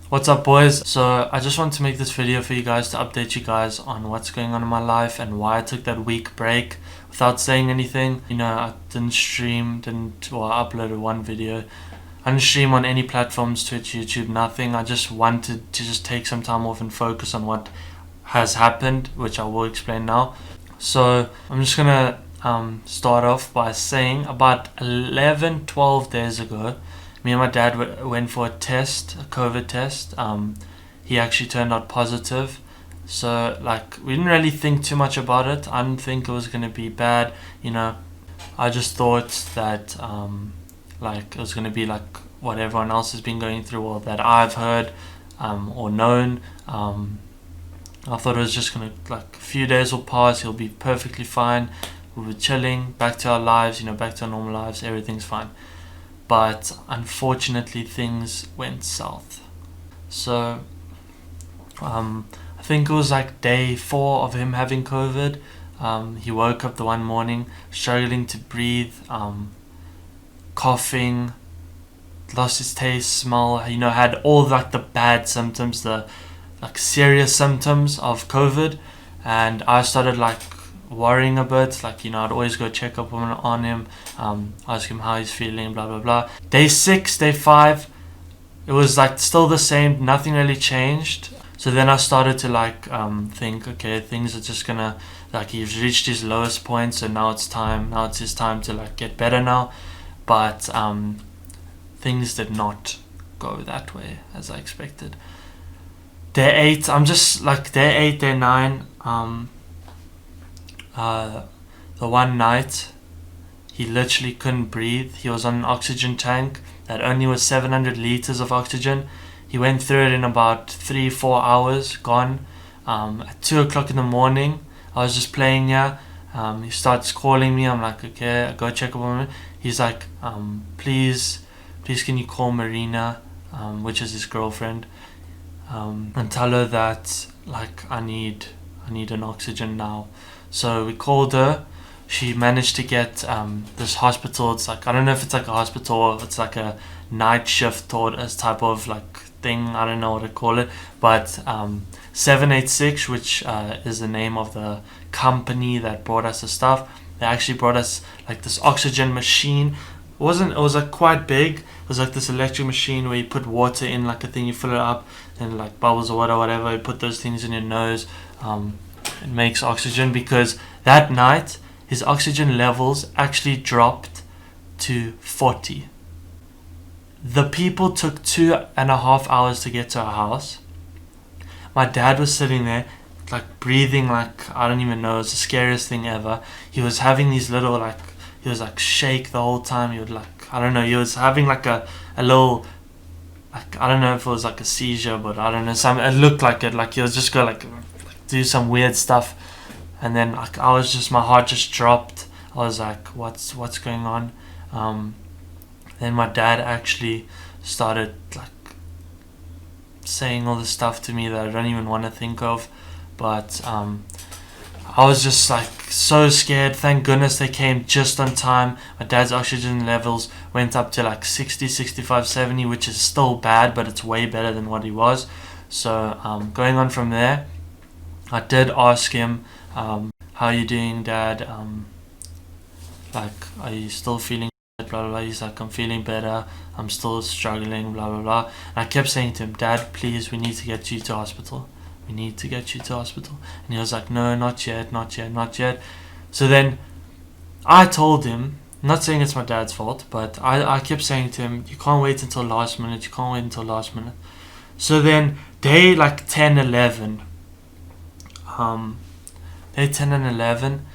What's up, boys? So I just want to make this video for you guys to update you guys on what's going on in my life and why I took that week break without saying anything. I didn't stream, I uploaded one video. I didn't stream on any platforms, Twitch, YouTube, nothing. I just wanted to just take some time off and focus on what has happened, which I will explain now. So I'm just gonna start off by saying about 11, 12 days ago, me and my dad went for a COVID test. He actually turned out positive. So, we didn't really think too much about it. I didn't think it was going to be bad. I just thought that, it was going to be like what everyone else has been going through or that I've heard or known. I thought it was just going to, a few days will pass, he'll be perfectly fine. We were chilling, back to our lives, back to our normal lives, everything's fine. But unfortunately things went south. So I think it was day 4 of him having COVID. He woke up the one morning struggling to breathe, coughing, lost his taste, smell, had all the bad symptoms, the serious symptoms of COVID. And I started worrying a bit. I'd always go check up on him, ask him how he's feeling, blah blah blah. Day 6, day 5, it was still the same, nothing really changed. So then I started to think, okay, things are just gonna, he's reached his lowest point, so now it's his time to get better now. But things did not go that way as I expected. Day 8, I'm just day 8, day 9, the one night he literally couldn't breathe. He was on an oxygen tank that only was 700 liters of oxygen. He went through it in about 3-4 hours, gone. At 2 o'clock in the morning, I was just playing here. He starts calling me. I'm like, okay, I go check up on him. He's like, please can you call Marina, which is his girlfriend, and tell her that I need an oxygen now. So we called her. She managed to get this hospital. It's I don't know if it's a hospital or if it's a night shift or a type of thing. I don't know what to call it. But 786, which is the name of the company that brought us the stuff. They actually brought us this oxygen machine. It was quite big. It was this electric machine where you put water in a thing, you fill it up, and bubbles of water, whatever. You put those things in your nose. It makes oxygen, because that night his oxygen levels actually dropped to 40. The people took 2.5 hours to get to our house. My dad was sitting there breathing I don't even know. It was the scariest thing ever. He was having these little he was shake the whole time. He would I don't know, he was having a little I don't know if it was a seizure, but I don't know, it looked like it. He was just go do some weird stuff. And then I was just, my heart just dropped. I was what's going on? Then my dad actually started saying all this stuff to me that I don't even want to think of. But I was just so scared. Thank goodness they came just on time. My dad's oxygen levels went up to 60, 65, 70, which is still bad, but it's way better than what he was. So going on from there, I did ask him, how are you doing, Dad? Are you still feeling bad? Blah, blah, blah. He's I'm feeling better. I'm still struggling, blah, blah, blah. And I kept saying to him, Dad, please, we need to get you to hospital. We need to get you to hospital. And he was no, not yet, not yet, not yet. So then I told him, not saying it's my dad's fault, but I kept saying to him, you can't wait until last minute. You can't wait until last minute. So then day 10, 11, day 10 and 11,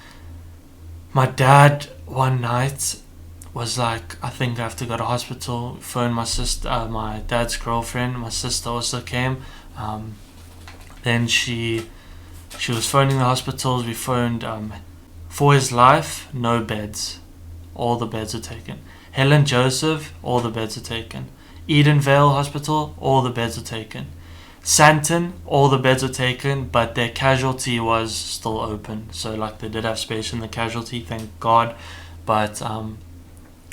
my dad one night was I think I have to go to hospital. Phoned my sister, my dad's girlfriend. My sister also came. Then she was phoning the hospitals. We phoned For His Life, no beds. All the beds are taken. Helen Joseph, all the beds are taken. Edenvale Hospital, all the beds are taken. Santon, all the beds are taken, but their casualty was still open. So they did have space in the casualty, thank God. But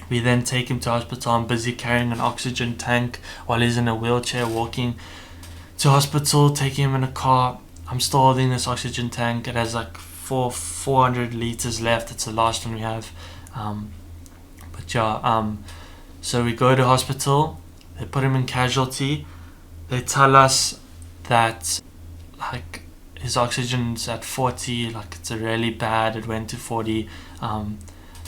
we then take him to hospital. I'm busy carrying an oxygen tank while he's in a wheelchair walking to hospital, taking him in a car. I'm still holding this oxygen tank. It has like 400 liters left. It's the last one we have. So we go to hospital. They put him in casualty. They tell us that like his oxygen's at 40, like it's really bad. It went to 40.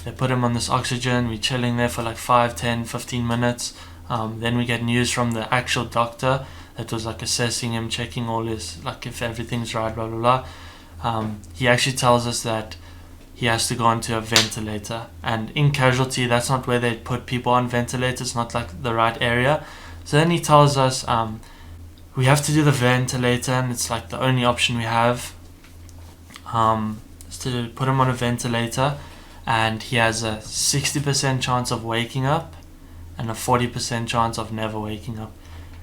They put him on this oxygen. We're chilling there for like 5, 10, 15 minutes. Then we get news from the actual doctor that was like assessing him, checking all his, like if everything's right, blah blah blah. He actually tells us that he has to go onto a ventilator, and in casualty that's not where they put people on ventilators, not like the right area. So then he tells us we have to do the ventilator, and it's like the only option we have is to put him on a ventilator, and he has a 60% chance of waking up and a 40% chance of never waking up.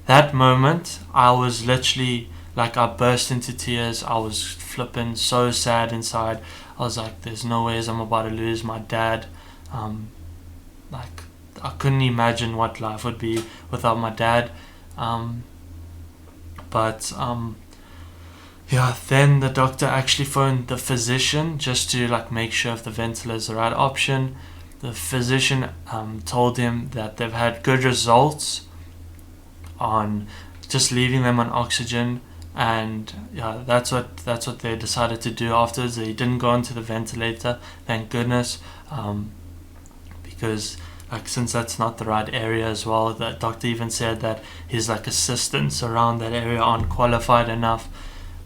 That moment, I was literally like, I burst into tears. I was flipping so sad inside. I was like, there's no ways I'm about to lose my dad. Like, I couldn't imagine what life would be without my dad. Then the doctor actually phoned the physician just to like make sure if the ventilator is the right option. The physician told him that they've had good results on just leaving them on oxygen, and that's what they decided to do afterwards. They didn't go onto the ventilator, thank goodness, because like, since that's not the right area as well, the doctor even said that his like assistants around that area aren't qualified enough,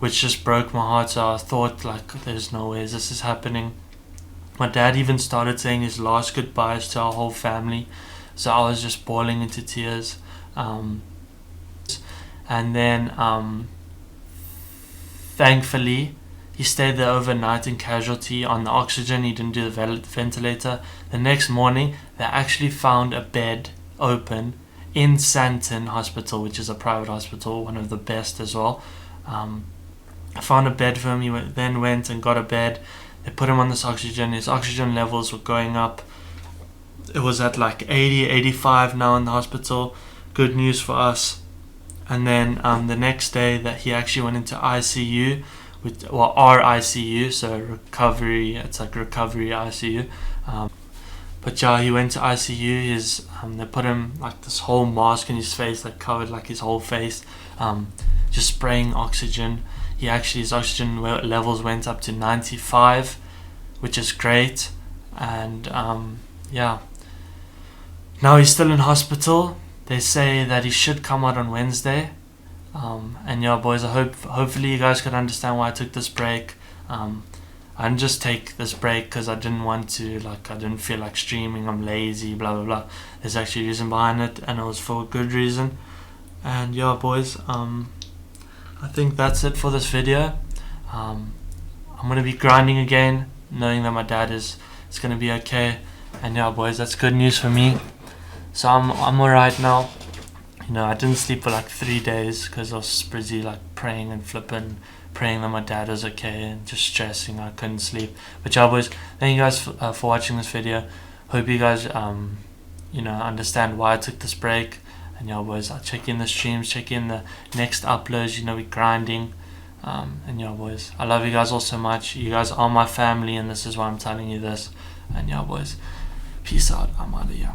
which just broke my heart. So I thought like, there's no ways this is happening. My dad even started saying his last goodbyes to our whole family, so I was just bawling into tears. And then thankfully he stayed there overnight in casualty on the oxygen. He didn't do the ventilator. The next morning they actually found a bed open in Santon Hospital, which is a private hospital, one of the best as well. I found a bed for him. He then went and got a bed. They put him on this oxygen. His oxygen levels were going up. It was at like 80, 85 now in the hospital. Good news for us. And then the next day that he actually went into ICU, our ICU, so recovery, it's like recovery ICU. He went to ICU. They put him like this whole mask in his face that covered like his whole face, just spraying oxygen. His oxygen levels went up to 95, which is great. And now he's still in hospital. They say that he should come out on Wednesday. Boys, hopefully you guys could understand why I took this break. I didn't just take this break because I didn't want to, like, I didn't feel like streaming, I'm lazy, blah blah blah. There's actually a reason behind it, and it was for a good reason. And boys, I think that's it for this video. I'm gonna be grinding again, knowing that my dad is gonna be okay. And boys, that's good news for me. So I'm alright now. I didn't sleep for like 3 days because I was busy like praying and flipping, praying that my dad was okay, and just stressing. I couldn't sleep. But boys, thank you guys for watching this video. Hope you guys understand why I took this break. And boys, I'll check in the streams, check in the next uploads. We're grinding. And boys, I love you guys all so much. You guys are my family, and this is why I'm telling you this. And boys, peace out. I'm out of here.